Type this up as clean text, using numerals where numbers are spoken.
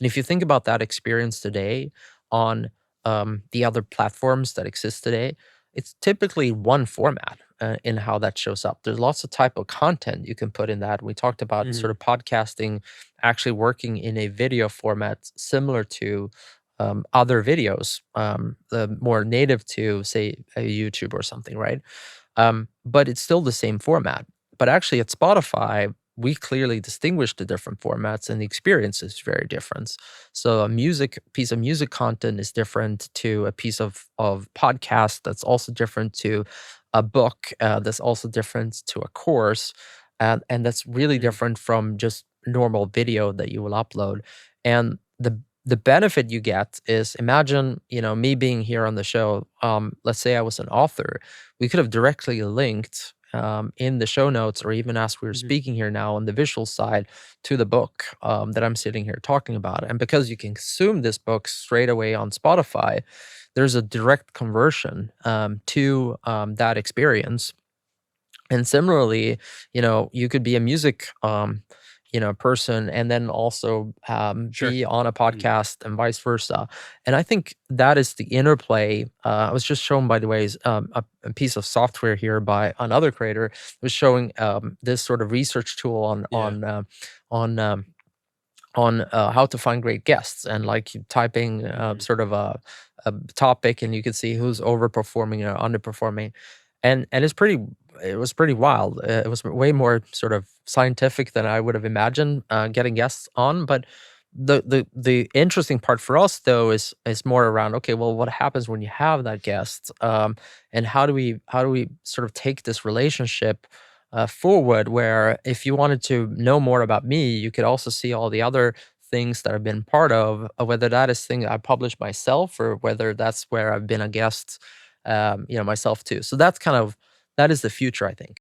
And if you think about that experience today on the other platforms that exist today, it's typically one format in how that shows up. There's lots of type of content you can put in that. We talked about sort Mhm. of podcasting actually working in a video format similar to other videos, the more native to say a YouTube or something, right? But it's still the same format. But actually, at Spotify, we clearly distinguish the different formats, and the experience is very different. So, a music piece of music content is different to a piece of podcast. That's also different to a book. That's also different to a course, and that's really Mhm. different from just normal video that you will upload. And the benefit you get is imagine me being here on the show. Let's say I was an author, we could have directly linked in the show notes or even as we are Mhm. speaking here now on the visual side to the book that I'm sitting here talking about. And because you can consume this book straight away on Spotify, there's a direct conversion to that experience. And similarly, you could be a music, person and then also Sure. be on a Mhm. podcast and vice versa. And I think that is the interplay. I was just shown, by the way, a piece of software here by another creator. It was showing this sort of research tool Yeah. on how to find great guests, and like you typing Mhm. sort of a topic, and you can see who's overperforming or underperforming, and it was pretty wild. It was way more sort of scientific than I would have imagined getting guests on. But the interesting part for us though is more around, okay, well, what happens when you have that guest, and how do we sort of take this relationship forward, where if you wanted to know more about me, you could also see all the other things that I've been part of, whether that is thing I published myself or whether that's where I've been a guest, myself too. So that is the future, I think.